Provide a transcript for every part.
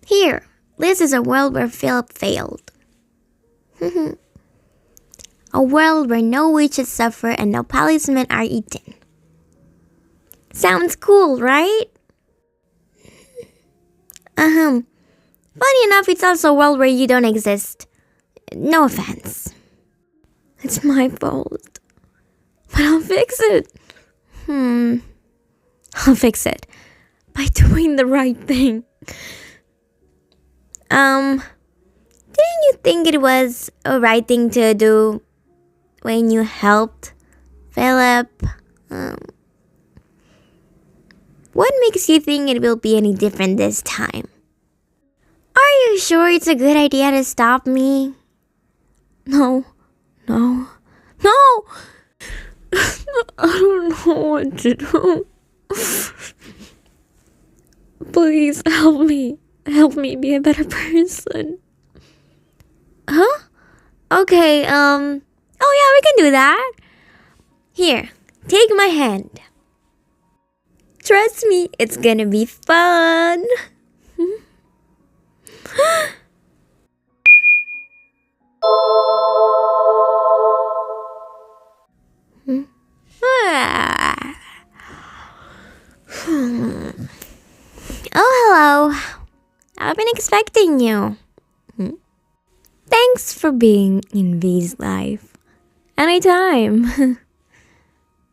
Here, this is a world where Philip failed. A world where no witches suffer and no policemen are eaten. Sounds cool, right? Funny enough, it's also a world where you don't exist. No offense. It's my fault. But I'll fix it. I'll fix it by doing the right thing. Didn't you think it was a right thing to do when you helped Philip? What makes you think it will be any different this time? Are you sure it's a good idea to stop me? No. I don't know what to do. Please help me. Help me be a better person. Huh? Okay, oh yeah, we can do that. Here, take my hand. Trust me, it's gonna be fun. Oh, hello. I've been expecting you. Thanks for being in V's life. Anytime.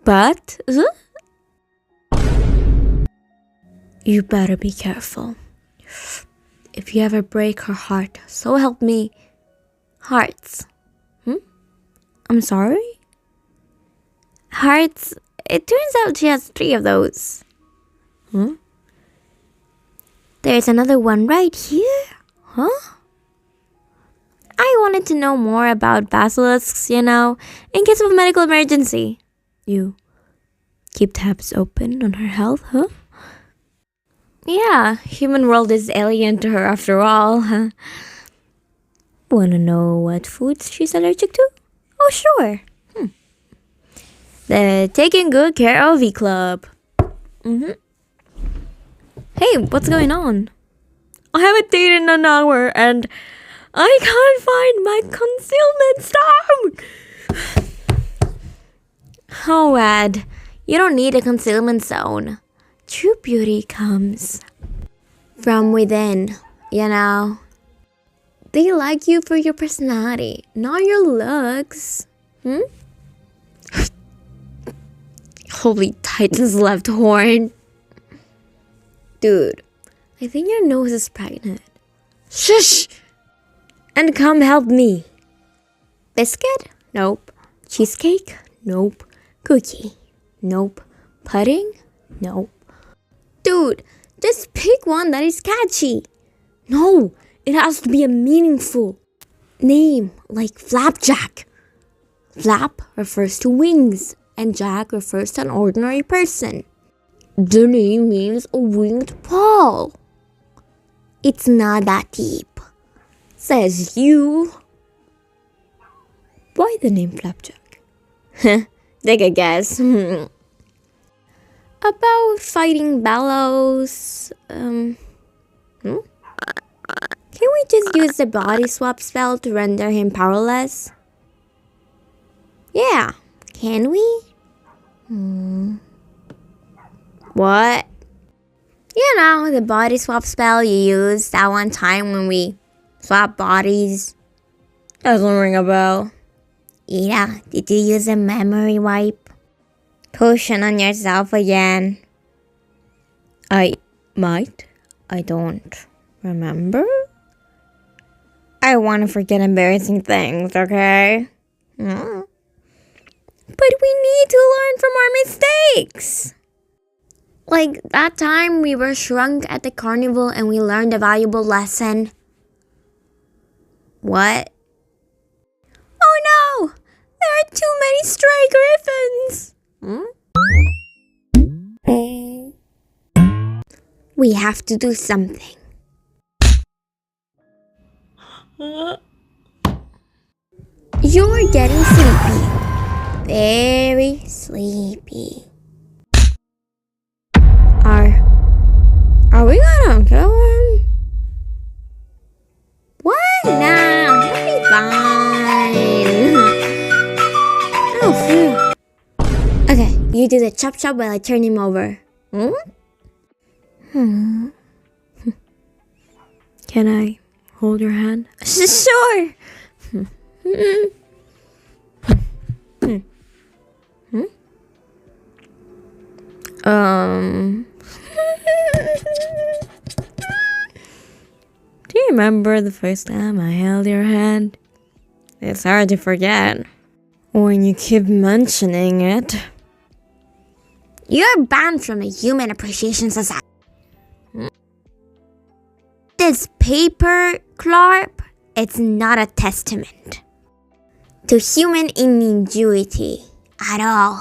But you better be careful. If you ever break her heart, so help me. Hearts. I'm sorry? Hearts? It turns out she has 3 of those. There's another one right here? Huh? I wanted to know more about basilisks, in case of a medical emergency. You keep tabs open on her health, huh? Yeah, human world is alien to her after all. Wanna know what foods she's allergic to? Oh, sure. The Taking Good Care of V Club. Hey, what's going on? I haven't dated in an hour and I can't find my concealment stone. Oh, Ed, you don't need a concealment zone. True beauty comes from within, They like you for your personality, not your looks. Holy Titan's left horn. Dude, I think your nose is pregnant. Shush! And come help me. Biscuit? Nope. Cheesecake? Nope. Cookie? Nope. Pudding? Nope. Dude, just pick one that is catchy. No, it has to be a meaningful name, like Flapjack. Flap refers to wings, and Jack refers to an ordinary person. The name means a winged paw. It's not that deep, says you. Why the name Flapjack? Take a guess. About fighting bellows. Can we just use the body swap spell to render him powerless? Yeah, can we? What? The body swap spell you used that one time when we swapped bodies. Doesn't ring a bell. Yeah, did you use a memory wipe? Potion on yourself again. I might. I don't remember. I want to forget embarrassing things, okay? But we need to learn from our mistakes. Like that time we were shrunk at the carnival and we learned a valuable lesson. What? Oh no! There are too many stray griffins! We have to do something. You're getting sleepy. Very sleepy. Are we gonna kill him? You do the chop chop while I turn him over. Can I hold your hand? Sure. Do you remember the first time I held your hand? It's hard to forget when you keep mentioning it. You're banned from the Human Appreciation Society. This paper, Clarp, it's not a testament to human ingenuity at all.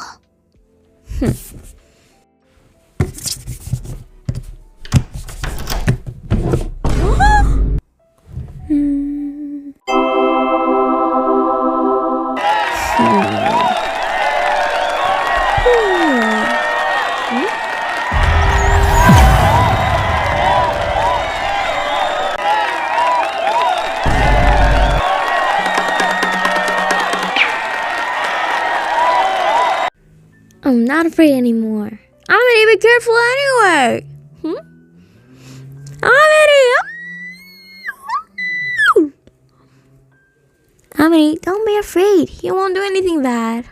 I'm not afraid anymore. I'm gonna be careful anyway. Amity, don't be afraid. He won't do anything bad.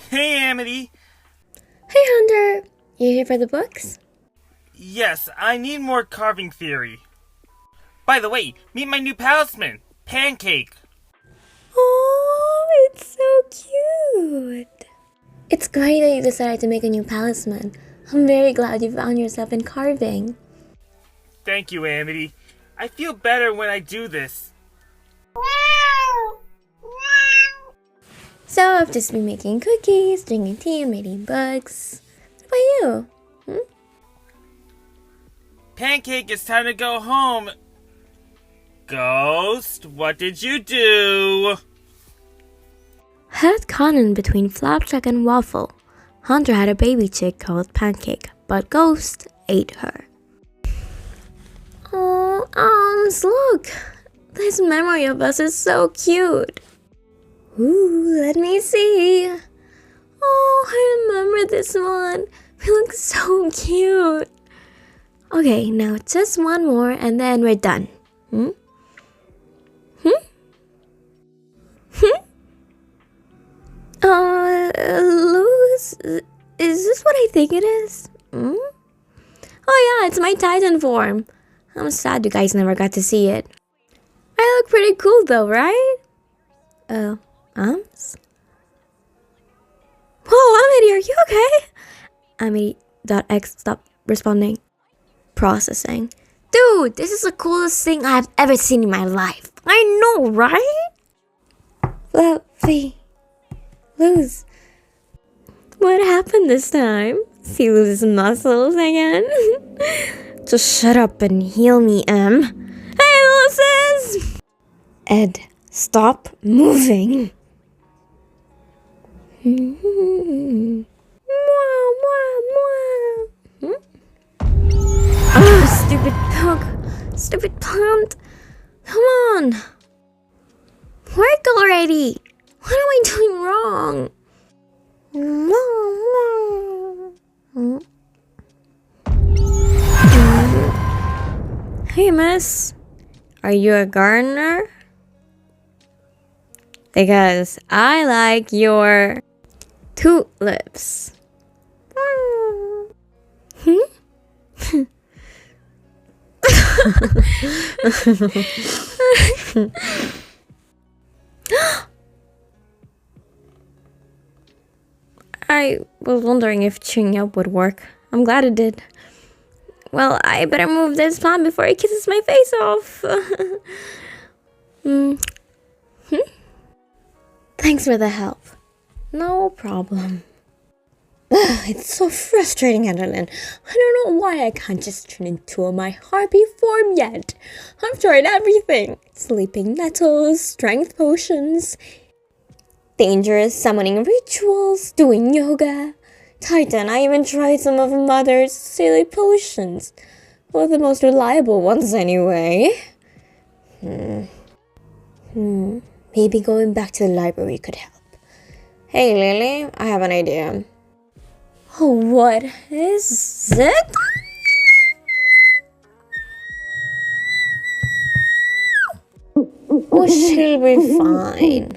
Hey, Amity. Hey, Hunter. You here for the books? Yes, I need more carving theory. By the way, meet my new palisman, Pancake. Oh, it's so cute. It's great that you decided to make a new palisman. I'm very glad you found yourself in carving. Thank you, Amity. I feel better when I do this. So I've just been making cookies, drinking tea, and reading books. What about you? Pancake, it's time to go home. Ghost, what did you do? Had Conan between Flapjack and Waffle. Hunter had a baby chick called Pancake, but Ghost ate her. Oh, look! This memory of us is so cute. Ooh, let me see. Oh, I remember this one. We look so cute. Okay, now just one more and then we're done. Luz, is this what I think it is? Oh yeah, it's my Titan form. I'm sad you guys never got to see it. I look pretty cool though, right? Whoa, Amity, are you okay? Amity.x, stop responding. Processing. Dude, this is the coolest thing I've ever seen in my life. I know, right? Fluffy. Luz. What happened this time? He loses muscles again? Just shut up and heal me, Em. Hey, Lucis! Ed, stop moving. Oh, stupid dog. Stupid plant. Come on. Work already. What am I doing wrong? Hey, miss. Are you a gardener? Because I like your tulips. I was wondering if chewing up would work. I'm glad it did. Well, I better move this plant before it kisses my face off. Thanks for the help. No problem. It's so frustrating, Adeline. I don't know why I can't just turn into my harpy form yet. I've tried everything. Sleeping nettles, strength potions, dangerous summoning rituals, doing yoga. Titan, I even tried some of Mother's silly potions. Well, the most reliable ones anyway. Maybe going back to the library could help. Hey, Lily, I have an idea. Oh, what is it? Oh, she'll be fine.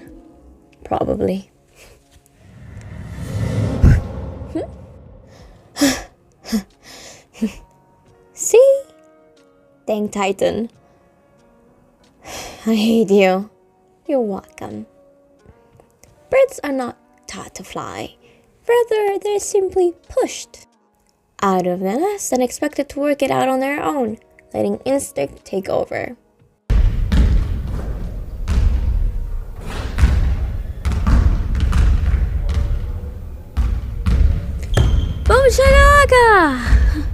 Probably. See? Dang Titan. I hate you. You're welcome. Birds are not taught to fly. Rather, they're simply pushed out of the nest and expected to work it out on their own, letting instinct take over. Boom shakalaka!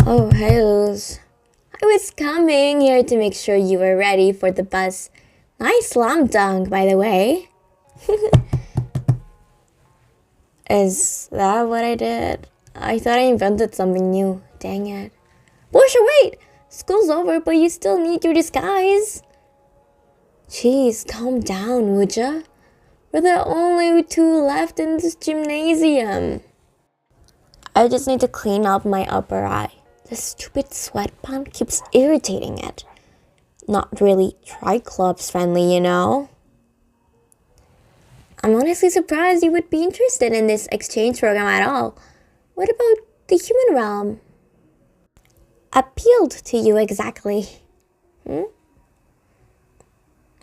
Oh, hey Luz. I was coming here to make sure you were ready for the bus. Nice slam dunk, by the way. Is that what I did? I thought I invented something new. Dang it. Portia, wait! School's over, but you still need your disguise. Jeez, calm down, would ya? We're the only two left in this gymnasium. I just need to clean up my upper eye. This stupid sweatband keeps irritating it. Not really Triclops friendly, you know? I'm honestly surprised you would be interested in this exchange program at all. What about the human realm? Appealed to you exactly?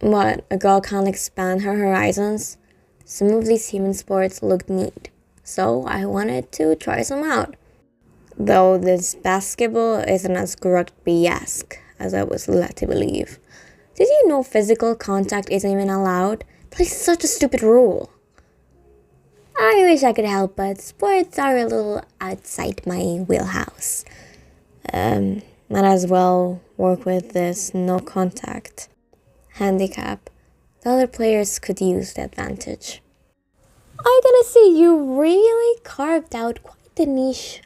What, a girl can't expand her horizons? Some of these human sports looked neat, so I wanted to try some out. Though this basketball isn't as rugby-esque as I was led to believe. Did you know physical contact isn't even allowed? That's such a stupid rule. I wish I could help, but sports are a little outside my wheelhouse. Might as well work with this no contact handicap. The other players could use the advantage. I gotta say, you really carved out quite the niche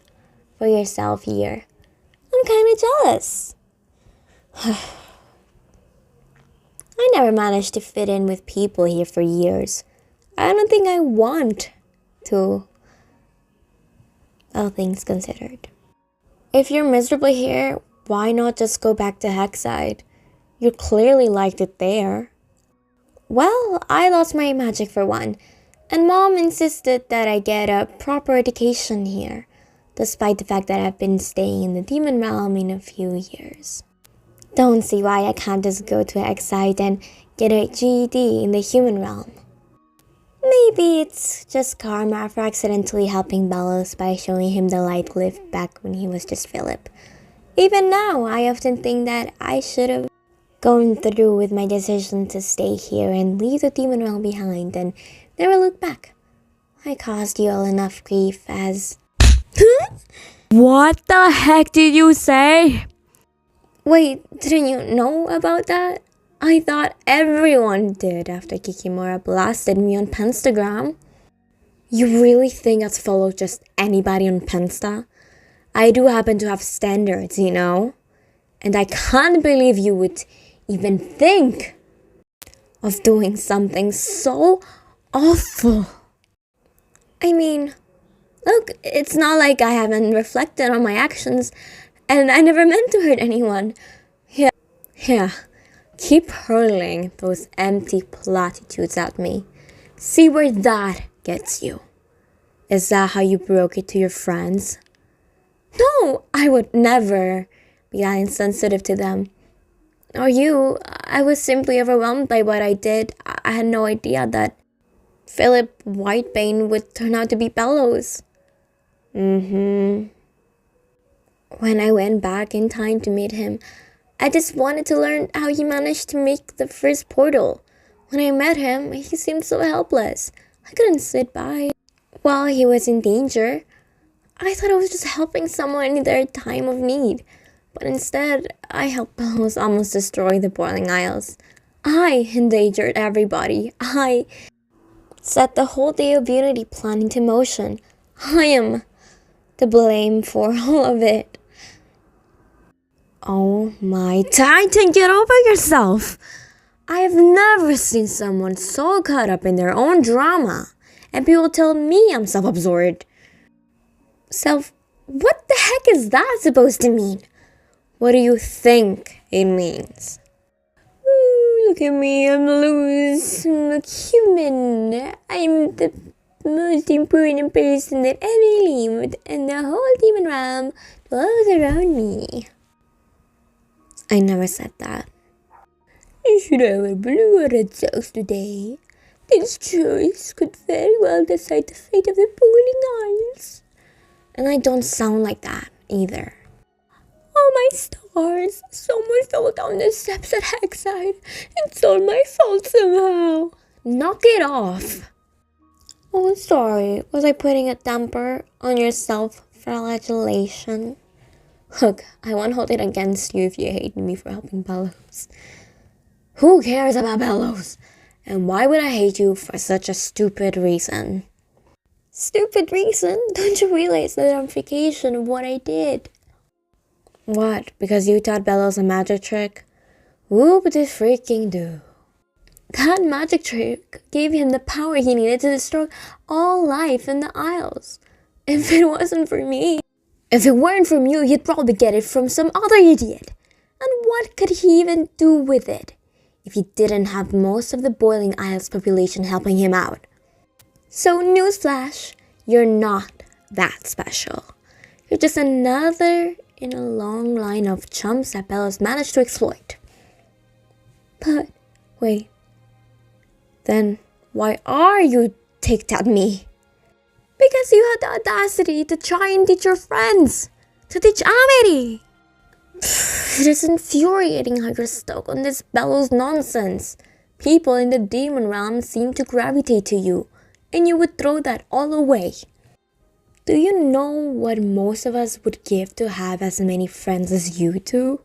for yourself here. I'm kinda jealous. I never managed to fit in with people here for years. I don't think I want to, all things considered. If you're miserable here, why not just go back to Hexside? You clearly liked it there. Well, I lost my magic for one, and Mom insisted that I get a proper education here, despite the fact that I've been staying in the demon realm in a few years. Don't see why I can't just go to Hexside and get a GED in the human realm. Maybe it's just karma for accidentally helping Bellows by showing him the light glyph back when he was just Philip. Even now, I often think that I should have gone through with my decision to stay here and leave the demon realm behind and never look back. I caused you all enough grief as... What the heck did you say? Wait, didn't you know about that? I thought everyone did after Kikimora blasted me on Penstagram. You really think I'd follow just anybody on Pensta? I do happen to have standards, you know? And I can't believe you would even think of doing something so awful. I mean, look, it's not like I haven't reflected on my actions, and I never meant to hurt anyone. Yeah, keep hurling those empty platitudes at me. See where that gets you. Is that how you broke it to your friends? No, I would never be that insensitive to them. Or you. I was simply overwhelmed by what I did. I had no idea that Philip Whitebane would turn out to be Bellows. When I went back in time to meet him, I just wanted to learn how he managed to make the first portal. When I met him, he seemed so helpless. I couldn't sit by while he was in danger. I thought I was just helping someone in their time of need. But instead, I helped Bellows almost destroy the Boiling Isles. I endangered everybody. I set the whole Day of Unity plan into motion. I am to blame for all of it. Oh my Titan, get over yourself! I have never seen someone so caught up in their own drama. And people tell me I'm self-absorbed. What the heck is that supposed to mean? What do you think it means? Ooh, look at me, I'm loose. I'm a human. I'm the most important person that ever lived, and the whole demon realm dwells around me. I never said that. I should have a blue or red socks today. This choice could very well decide the fate of the Bowling Isles. And I don't sound like that either. Oh my stars, someone fell down the steps at Hexside. It's all my fault somehow. Knock it off. Oh, sorry. Was I putting a damper on your self-flagellation? Look, I won't hold it against you if you hate me for helping Bellows. Who cares about Bellows? And why would I hate you for such a stupid reason? Stupid reason? Don't you realize the ramification of what I did? What? Because you taught Bellows a magic trick? Whoop-de-freaking-do. That magic trick gave him the power he needed to destroy all life in the Isles. If it wasn't for me, if it weren't from you, he'd probably get it from some other idiot. And what could he even do with it if he didn't have most of the Boiling Isles population helping him out? So newsflash, you're not that special. You're just another in a long line of chumps that Bellows managed to exploit. But, wait. Then, why are you ticked at me? Because you had the audacity to try and teach your friends. To teach Amity. It is infuriating how you're stuck on this Bellows nonsense. People in the demon realm seem to gravitate to you, and you would throw that all away. Do you know what most of us would give to have as many friends as you do?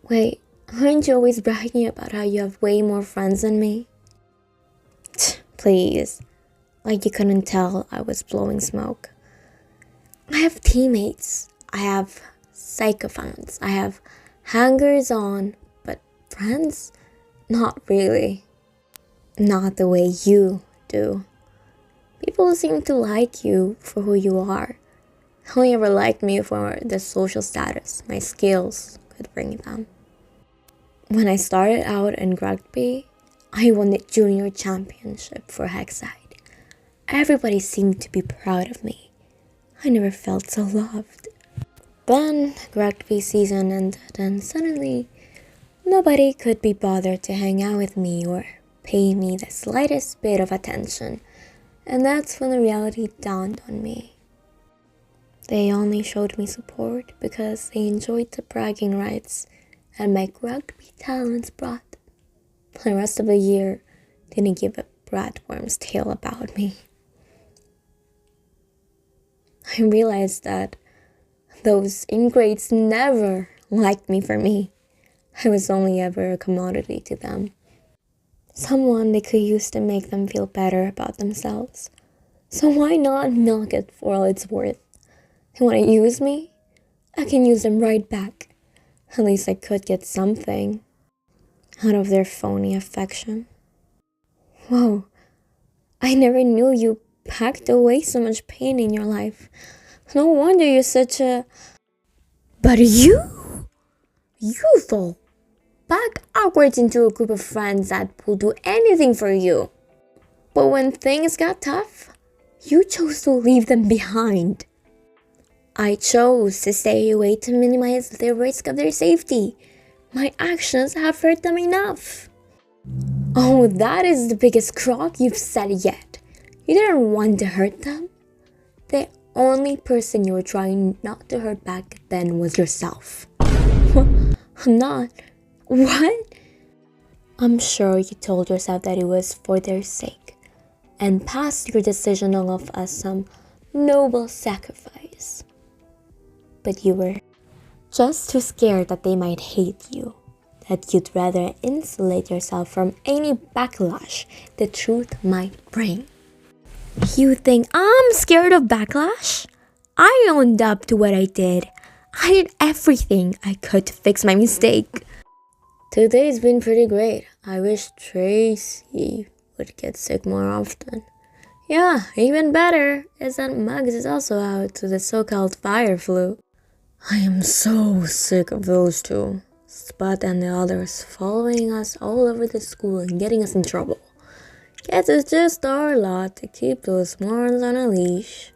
Wait, aren't you always bragging about how you have way more friends than me? Please, like you couldn't tell I was blowing smoke. I have teammates, I have sycophants, I have hangers-on, but friends? Not really. Not the way you do. People seem to like you for who you are. They only ever liked me for the social status my skills could bring them. When I started out in rugby, I won the junior championship for Hexside. Everybody seemed to be proud of me. I never felt so loved. Then rugby season ended and suddenly nobody could be bothered to hang out with me or pay me the slightest bit of attention. And that's when the reality dawned on me. They only showed me support because they enjoyed the bragging rights and my rugby talents brought. The rest of the year didn't give a ratworm's tail about me. I realized that those ingrates never liked me for me. I was only ever a commodity to them. Someone they could use to make them feel better about themselves. So why not milk it for all it's worth? They want to use me? I can use them right back. At least I could get something out of their phony affection. Whoa, I never knew you packed away so much pain in your life. No wonder you're such a... But you fall back awkward into a group of friends that will do anything for you. But when things got tough, you chose to leave them behind. I chose to stay away to minimize the risk of their safety. My actions have hurt them enough. Oh, that is the biggest crock you've said yet. You didn't want to hurt them. The only person you were trying not to hurt back then was yourself. I'm not. What? I'm sure you told yourself that it was for their sake and passed your decision off as some noble sacrifice. But you were just too scared that they might hate you, that you'd rather insulate yourself from any backlash the truth might bring. You think I'm scared of backlash? I owned up to what I did. I did everything I could to fix my mistake. Today's been pretty great. I wish Tracy would get sick more often. Yeah, even better is that Muggs is also out to the so-called fire flu. I am so sick of those two. Spud and the others following us all over the school and getting us in trouble. Guess it's just our lot to keep those morons on a leash.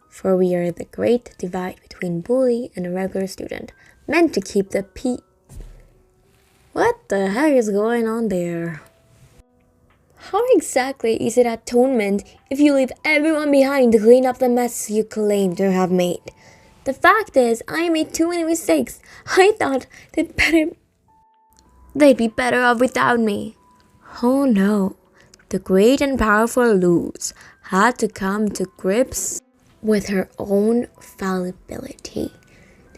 For we are the great divide between bully and a regular student, meant to keep the What the heck is going on there? How exactly is it atonement if you leave everyone behind to clean up the mess you claim to have made? The fact is, I made too many mistakes. I thought they'd be better off without me. Oh no, the great and powerful Luz had to come to grips with her own fallibility.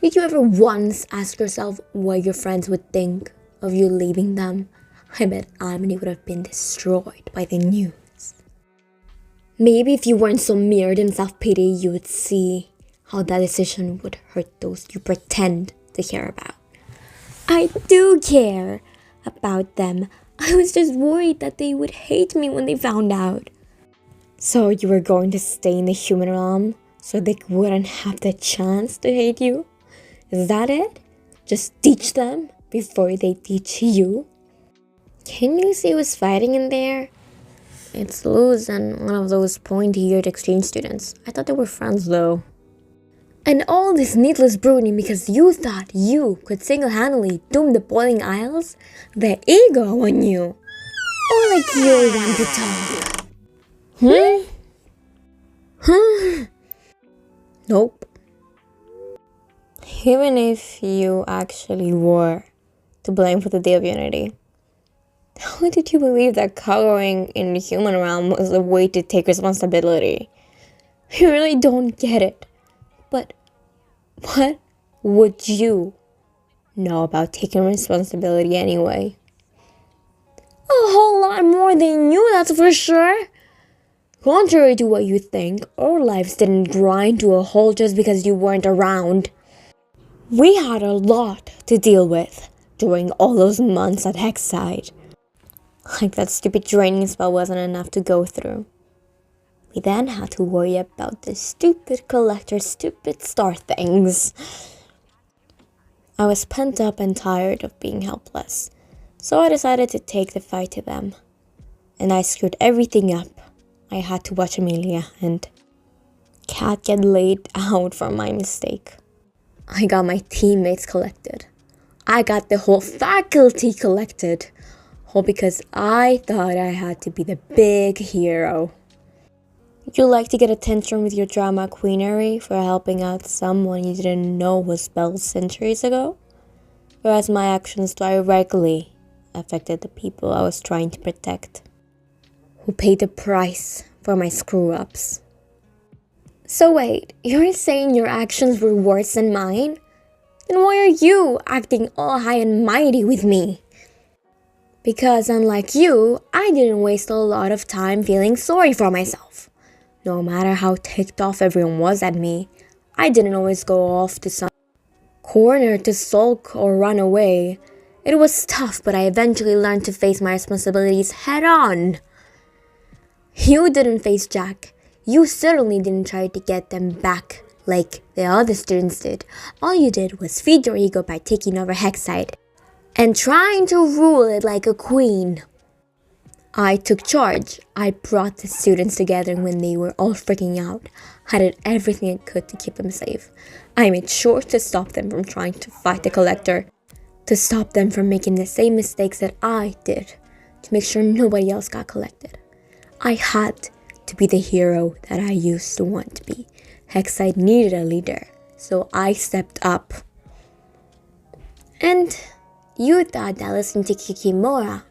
Did you ever once ask yourself what your friends would think of you leaving them? I bet Amity would have been destroyed by the news. Maybe if you weren't so mired in self-pity, you would see how that decision would hurt those you pretend to care about. I do care about them. I was just worried that they would hate me when they found out. So you were going to stay in the human realm so they wouldn't have the chance to hate you? Is that it? Just teach them before they teach you? Can you see who's fighting in there? It's Luz and one of those pointy-eared exchange students. I thought they were friends though. And all this needless brooding because you thought you could single-handedly doom the Boiling Isles? The ego on you. Or like you're one to talk. Nope. Even if you actually were to blame for the Day of Unity, how did you believe that cowering in the human realm was a way to take responsibility? I really don't get it. But what would you know about taking responsibility anyway? A whole lot more than you, that's for sure. Contrary to what you think, our lives didn't grind to a halt just because you weren't around. We had a lot to deal with during all those months at Hexside. Like that stupid training spell wasn't enough to go through. We then had to worry about the stupid collector's stupid star things. I was pent up and tired of being helpless, so I decided to take the fight to them. And I screwed everything up. I had to watch Amelia and Kat get laid out for my mistake. I got my teammates collected. I got the whole faculty collected. All because I thought I had to be the big hero. You like to get attention with your drama queenery for helping out someone you didn't know was spelled centuries ago? Whereas my actions directly affected the people I was trying to protect, who paid the price for my screw-ups. So wait, you're saying your actions were worse than mine? Then why are you acting all high and mighty with me? Because unlike you, I didn't waste a lot of time feeling sorry for myself. No matter how ticked off everyone was at me, I didn't always go off to some corner to sulk or run away. It was tough, but I eventually learned to face my responsibilities head on. You didn't face Jack. You certainly didn't try to get them back like the other students did. All you did was feed your ego by taking over Hexside and trying to rule it like a queen. I took charge. I brought the students together when they were all freaking out. I did everything I could to keep them safe. I made sure to stop them from trying to fight the collector, to stop them from making the same mistakes that I did, to make sure nobody else got collected. I had to be the hero that I used to want to be. Hexside needed a leader, so I stepped up. And you thought that listening to Kikimora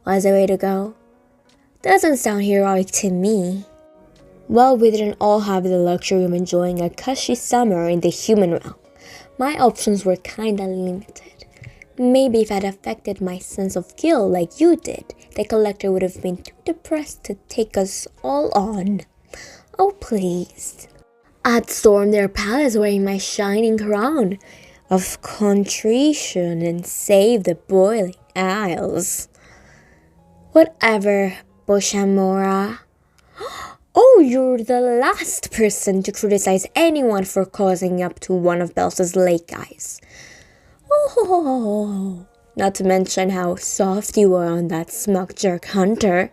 was the way to go. Doesn't sound heroic to me. Well, we didn't all have the luxury of enjoying a cushy summer in the human realm. My options were kinda limited. Maybe if I'd affected my sense of guilt like you did, the collector would have been too depressed to take us all on. Oh, please. I'd storm their palace wearing my shining crown of contrition and save the boiling isles. Whatever, Boshamora. Oh, you're the last person to criticize anyone for causing up to one of Belsa's lake eyes. Oh, not to mention how soft you were on that smug jerk Hunter.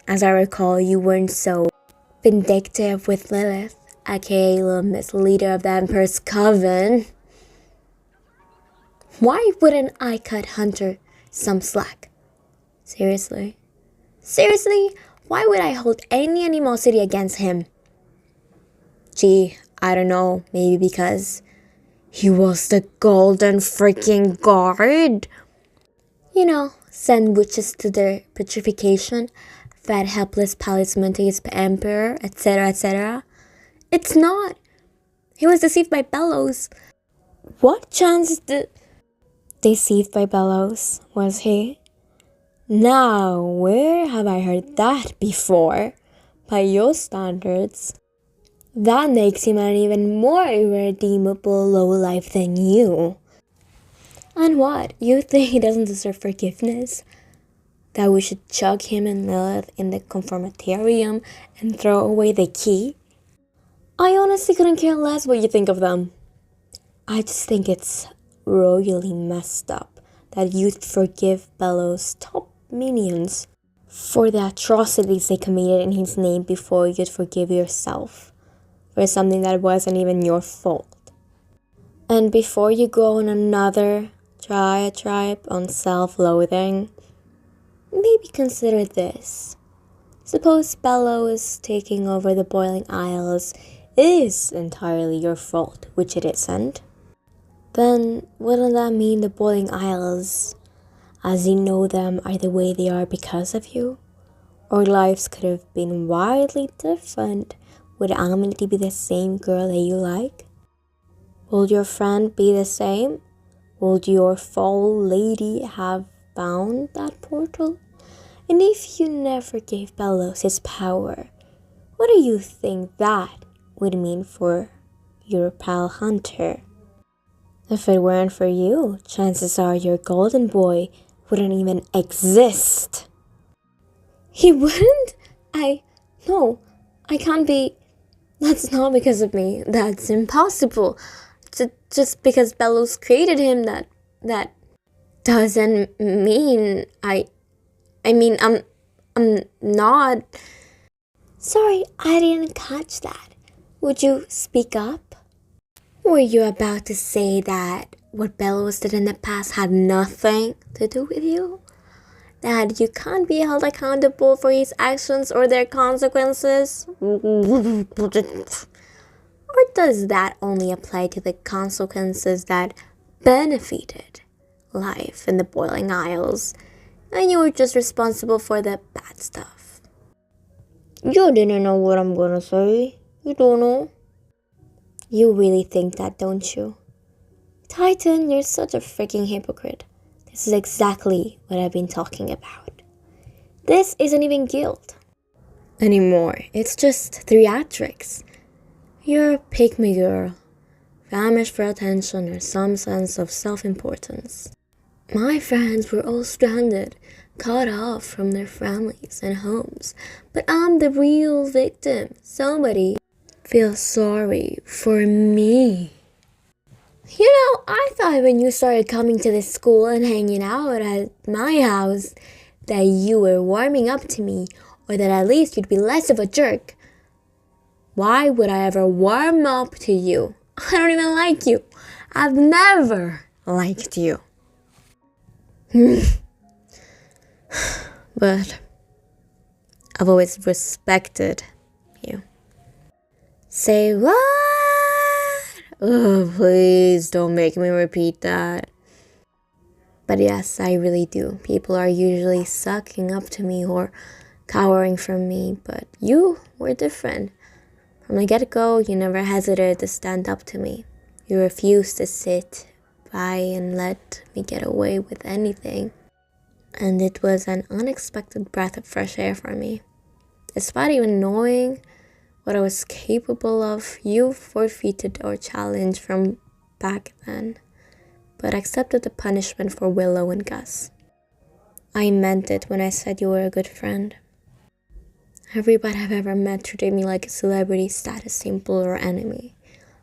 As I recall, you weren't so vindictive with Lilith, aka Lilith, leader of the Emperor's Coven. Why wouldn't I cut Hunter some slack? Seriously? Seriously? Why would I hold any animosity against him? Gee, I don't know. Maybe because he was the golden freaking guard? You know, send witches to their petrification, fed helpless palisman to his emperor, etc., etc. It's not. He was deceived by Bellows. What chance deceived by Bellows was he? Now, where have I heard that before? By your standards. That makes him an even more irredeemable lowlife than you. And what? You think he doesn't deserve forgiveness? That we should chuck him and Lilith in the conformatorium and throw away the key? I honestly couldn't care less what you think of them. I just think it's royally messed up that you'd forgive Bellows' top minions for the atrocities they committed in his name before you'd forgive yourself for something that wasn't even your fault. And before you go on another diatribe on self-loathing, maybe consider this. Suppose Bellows taking over the Boiling Isles is entirely your fault, which it isn't. Then wouldn't that mean the Boiling Isles, as you know them, are the way they are because of you? Or lives could have been wildly different. Would Amity be the same girl that you like? Would your friend be the same? Would your foul lady have found that portal? And if you never gave Bellows his power, what do you think that would mean for your pal Hunter? If it weren't for you, chances are your golden boy wouldn't even exist. He wouldn't? No, I can't be. That's not because of me. That's impossible. Just because Bellows created him, that doesn't mean I'm not. Sorry, I didn't catch that. Would you speak up? Were you about to say that what Bellows did in the past had nothing to do with you? That you can't be held accountable for his actions or their consequences? Or does that only apply to the consequences that benefited life in the Boiling Isles, and you were just responsible for the bad stuff? You didn't know what I'm gonna say. You don't know. You really think that, don't you? Titan, you're such a freaking hypocrite. This is exactly what I've been talking about. This isn't even guilt anymore. It's just theatrics. You're a pygmy girl, famished for attention or some sense of self-importance. My friends were all stranded, cut off from their families and homes, but I'm the real victim. Somebody feel sorry for me. You know, I thought when you started coming to this school and hanging out at my house that you were warming up to me, or that at least you'd be less of a jerk. Why would I ever warm up to you? I don't even like you. I've never liked you. But I've always respected you. Say what? Oh, please don't make me repeat that. But yes, I really do. People are usually sucking up to me or cowering from me, but you were different. From the get-go, you never hesitated to stand up to me. You refused to sit by and let me get away with anything. And it was an unexpected breath of fresh air for me. Despite even knowing what I was capable of, you forfeited our challenge from back then, but accepted the punishment for Willow and Gus. I meant it when I said you were a good friend. Everybody I've ever met treated me like a celebrity, status symbol, or enemy.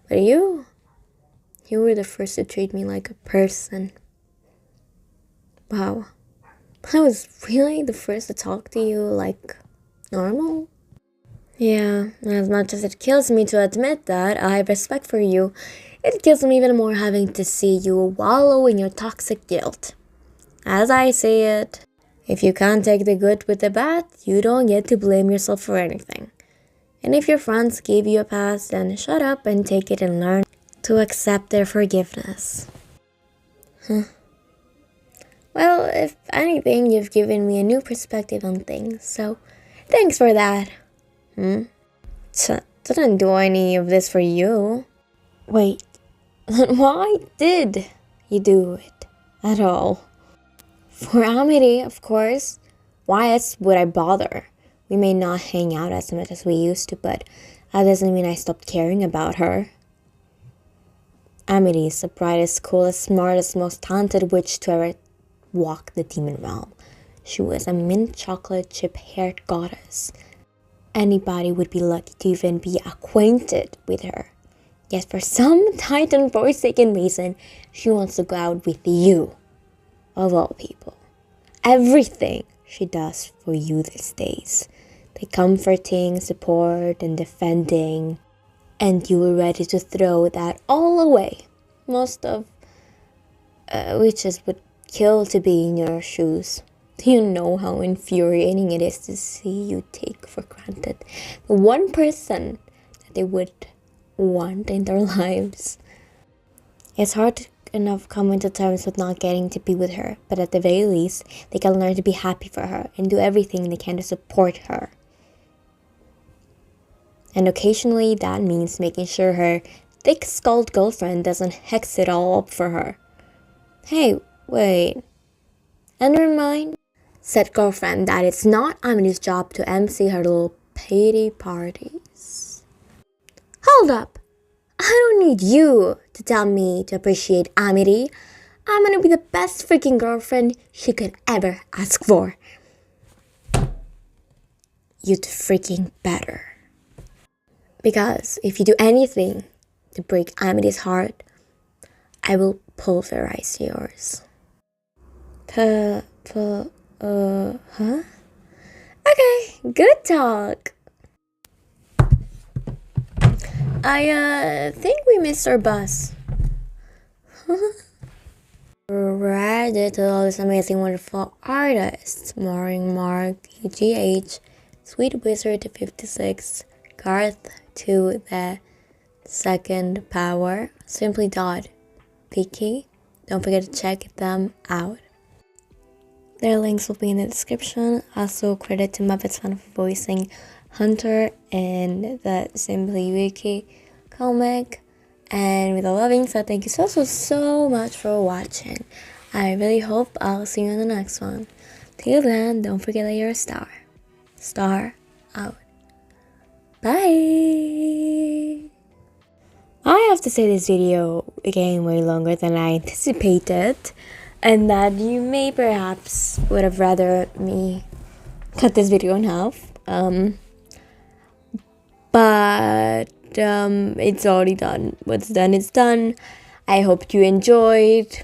But you were the first to treat me like a person. Wow. I was really the first to talk to you like normal? Yeah, as much as it kills me to admit that I have respect for you, it kills me even more having to see you wallow in your toxic guilt. As I see it, if you can't take the good with the bad, you don't get to blame yourself for anything. And if your friends gave you a pass, then shut up and take it and learn to accept their forgiveness. Well, if anything, you've given me a new perspective on things, so thanks for that. Didn't do any of this for you. Wait, then why did you do it at all? For Amity, of course. Why else would I bother? We may not hang out as much as we used to, but that doesn't mean I stopped caring about her. Amity is the brightest, coolest, smartest, most talented witch to ever walk the demon realm. She was a mint chocolate chip-haired goddess. Anybody would be lucky to even be acquainted with her. Yet for some titan-forsaken reason, she wants to go out with you. Of all people. Everything she does for you these days. The comforting, support, and defending. And you were ready to throw that all away. Most of witches would kill to be in your shoes. Do you know how infuriating it is to see you take for granted the one person that they would want in their lives? It's hard enough coming to terms with not getting to be with her, but at the very least, they can learn to be happy for her and do everything they can to support her. And occasionally, that means making sure her thick-skulled girlfriend doesn't hex it all up for her. Hey, wait. Never mind. Said girlfriend that it's not Amity's job to MC her little pity parties. Hold up! I don't need you to tell me to appreciate Amity. I'm gonna be the best freaking girlfriend she could ever ask for. You'd freaking better. Because if you do anything to break Amity's heart, I will pulverize yours. Huh? Okay, good talk. I think we missed our bus. Credit to all these amazing, wonderful artists. Maureen Mark, EGH, Sweet Wizard 56, Garth to the Second Power, Simply Dot, Vicky. Don't forget to check them out. Their links will be in the description. Also, credit to Muppets Fan for voicing Hunter in the Simply Wiki comic. And with all loving said, thank you so much for watching. I really hope I'll see you in the next one. Till then, don't forget that you're a star. Star out. Bye! I have to say this video became way longer than I anticipated. And that you may perhaps would have rather me cut this video in half. But it's already done. What's done is done. I hope you enjoyed.